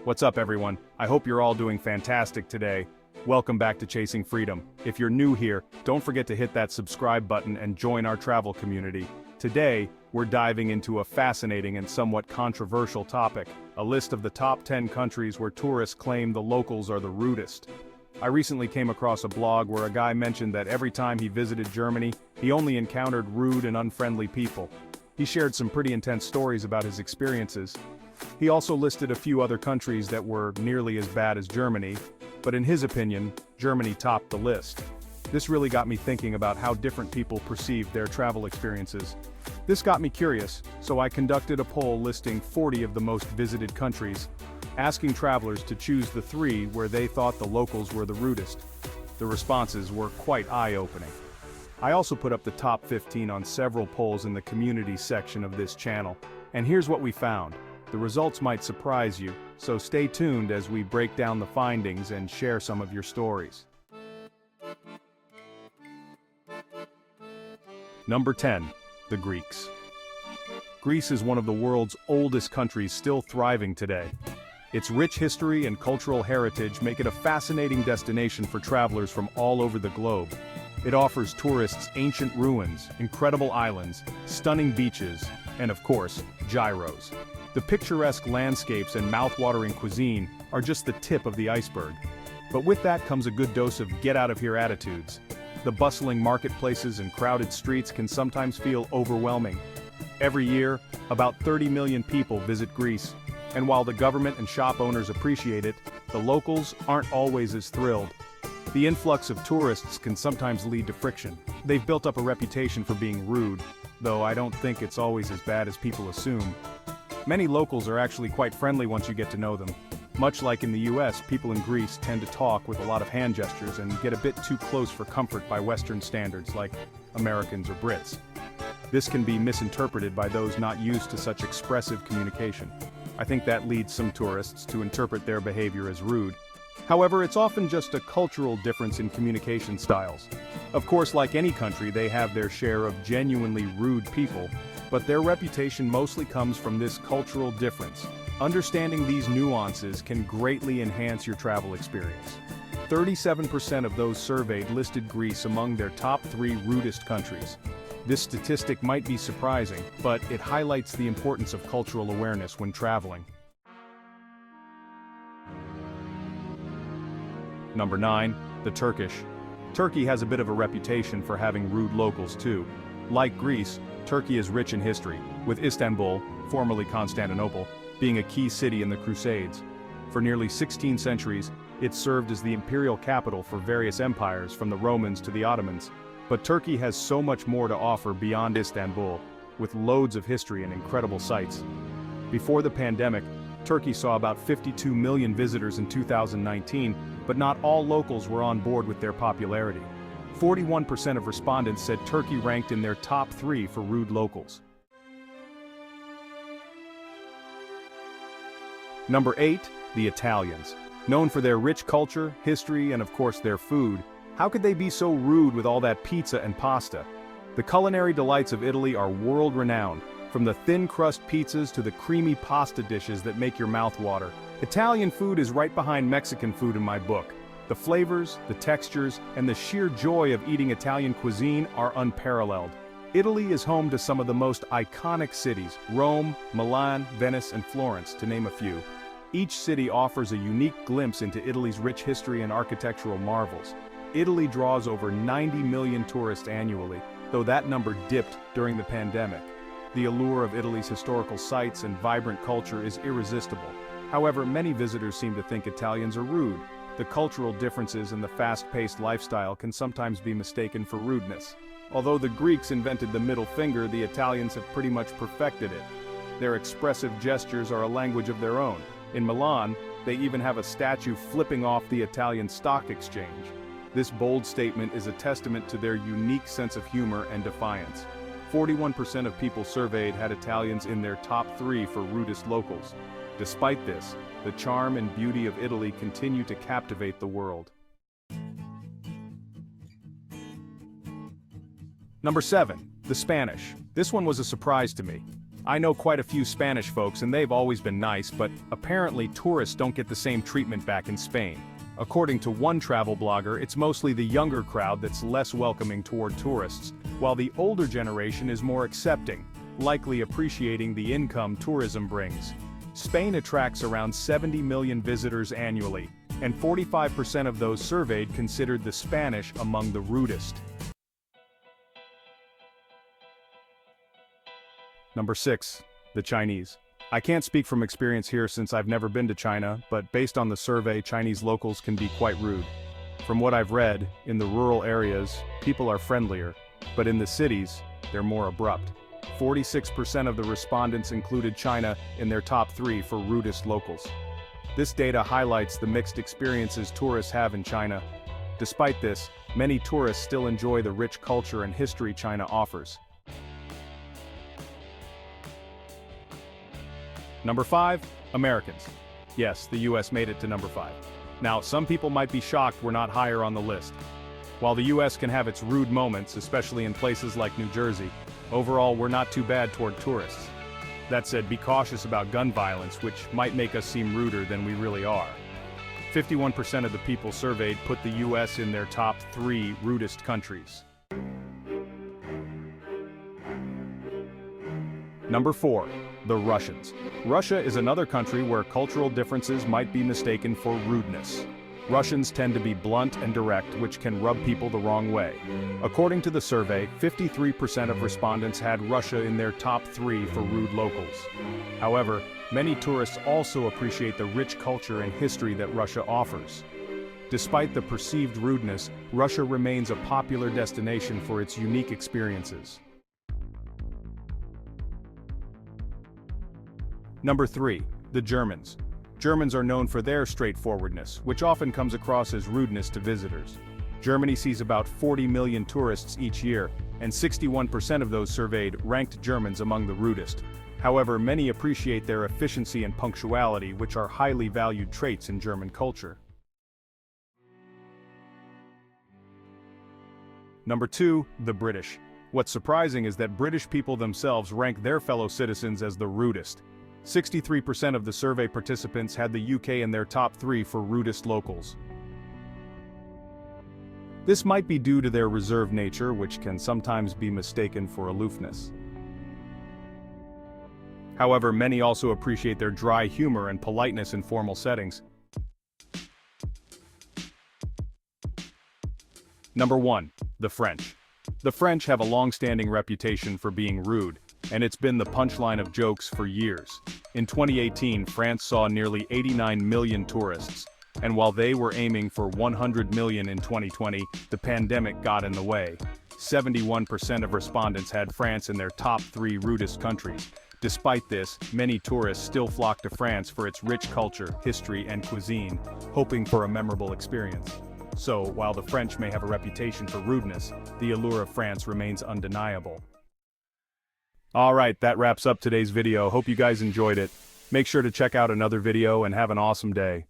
What's up, everyone? I hope you're all doing fantastic today. Welcome back to Chasing Freedom. If you're new here, don't forget to hit that subscribe button and join our travel community. Today, we're diving into a fascinating and somewhat controversial topic, a list of the top 10 countries where tourists claim the locals are the rudest. I recently came across a blog where a guy mentioned that every time he visited Germany, he only encountered rude and unfriendly people. He shared some pretty intense stories about his experiences. He also listed a few other countries that were nearly as bad as Germany, but in his opinion, Germany topped the list. This really got me thinking about how different people perceived their travel experiences. This got me curious, so I conducted a poll listing 40 of the most visited countries, asking travelers to choose the 3 where they thought the locals were the rudest. The responses were quite eye-opening. I also put up the top 15 on several polls in the community section of this channel, and here's what we found. The results might surprise you, so stay tuned as we break down the findings and share some of your stories. Number 10. The Greeks. Greece is one of the world's oldest countries still thriving today. Its rich history and cultural heritage make it a fascinating destination for travelers from all over the globe. It offers tourists ancient ruins, incredible islands, stunning beaches, and of course, gyros. The picturesque landscapes and mouth-watering cuisine are just the tip of the iceberg. But with that comes a good dose of get-out-of-here attitudes. The bustling marketplaces and crowded streets can sometimes feel overwhelming. Every year, about 30 million people visit Greece, and while the government and shop owners appreciate it, the locals aren't always as thrilled. The influx of tourists can sometimes lead to friction. They've built up a reputation for being rude, though I don't think it's always as bad as people assume. Many locals are actually quite friendly once you get to know them. Much like in the US, people in Greece tend to talk with a lot of hand gestures and get a bit too close for comfort by Western standards like Americans or Brits. This can be misinterpreted by those not used to such expressive communication. I think that leads some tourists to interpret their behavior as rude. However, it's often just a cultural difference in communication styles. Of course, like any country, they have their share of genuinely rude people, but their reputation mostly comes from this cultural difference. Understanding these nuances can greatly enhance your travel experience. 37% of those surveyed listed Greece among their top 3 rudest countries. This statistic might be surprising, but it highlights the importance of cultural awareness when traveling. Number 9. The Turkish. Turkey has a bit of a reputation for having rude locals too. Like Greece, Turkey is rich in history, with Istanbul, formerly Constantinople, being a key city in the Crusades. For nearly 16 centuries, it served as the imperial capital for various empires from the Romans to the Ottomans. But Turkey has so much more to offer beyond Istanbul, with loads of history and incredible sights. Before the pandemic, Turkey saw about 52 million visitors in 2019, but not all locals were on board with their popularity. 41% of respondents said Turkey ranked in their top 3 for rude locals. Number 8. The Italians. Known for their rich culture, history, and of course their food, how could they be so rude with all that pizza and pasta? The culinary delights of Italy are world-renowned, from the thin-crust pizzas to the creamy pasta dishes that make your mouth water. Italian food is right behind Mexican food in my book. The flavors, the textures, and the sheer joy of eating Italian cuisine are unparalleled. Italy is home to some of the most iconic cities: Rome, Milan, Venice, and Florence, to name a few. Each city offers a unique glimpse into Italy's rich history and architectural marvels. Italy draws over 90 million tourists annually, though that number dipped during the pandemic. The allure of Italy's historical sites and vibrant culture is irresistible. However, many visitors seem to think Italians are rude. The cultural differences and the fast-paced lifestyle can sometimes be mistaken for rudeness. Although the Greeks invented the middle finger, the Italians have pretty much perfected it. Their expressive gestures are a language of their own. In Milan, they even have a statue flipping off the Italian Stock Exchange. This bold statement is a testament to their unique sense of humor and defiance. 41% of people surveyed had Italians in their top 3 for rudest locals. Despite this, the charm and beauty of Italy continue to captivate the world. Number 7. The Spanish. This one was a surprise to me. I know quite a few Spanish folks and they've always been nice, but apparently tourists don't get the same treatment back in Spain. According to one travel blogger, it's mostly the younger crowd that's less welcoming toward tourists, while the older generation is more accepting, likely appreciating the income tourism brings. Spain attracts around 70 million visitors annually, and 45% of those surveyed considered the Spanish among the rudest. Number 6. The Chinese. I can't speak from experience here since I've never been to China, but based on the survey, Chinese locals can be quite rude. From what I've read, in the rural areas, people are friendlier, but in the cities, they're more abrupt. 46% of the respondents included China in their top 3 for rudest locals. This data highlights the mixed experiences tourists have in China. Despite this, many tourists still enjoy the rich culture and history China offers. Number 5. Americans. Yes, the US made it to number 5. Now, some people might be shocked we're not higher on the list. While the US can have its rude moments, especially in places like New Jersey, overall we're not too bad toward tourists. That said, be cautious about gun violence, which might make us seem ruder than we really are. 51% of the people surveyed put the US in their top 3 rudest countries. Number 4. The Russians. Russia is another country where cultural differences might be mistaken for rudeness. Russians tend to be blunt and direct, which can rub people the wrong way. According to the survey, 53% of respondents had Russia in their top 3 for rude locals. However, many tourists also appreciate the rich culture and history that Russia offers. Despite the perceived rudeness, Russia remains a popular destination for its unique experiences. Number 3. The Germans. Germans are known for their straightforwardness, which often comes across as rudeness to visitors. Germany sees about 40 million tourists each year, and 61% of those surveyed ranked Germans among the rudest. However, many appreciate their efficiency and punctuality, which are highly valued traits in German culture. Number 2. The British. What's surprising is that British people themselves rank their fellow citizens as the rudest. 63% of the survey participants had the UK in their top 3 for rudest locals. This might be due to their reserved nature, which can sometimes be mistaken for aloofness. However, many also appreciate their dry humor and politeness in formal settings. Number 1. The French. The French have a long-standing reputation for being rude, and it's been the punchline of jokes for years. In 2018, France saw nearly 89 million tourists, and while they were aiming for 100 million in 2020, the pandemic got in the way. 71% of respondents had France in their top 3 rudest countries. Despite this, many tourists still flock to France for its rich culture, history, and cuisine, hoping for a memorable experience. So, while the French may have a reputation for rudeness, the allure of France remains undeniable. Alright, that wraps up today's video. Hope you guys enjoyed it. Make sure to check out another video and have an awesome day.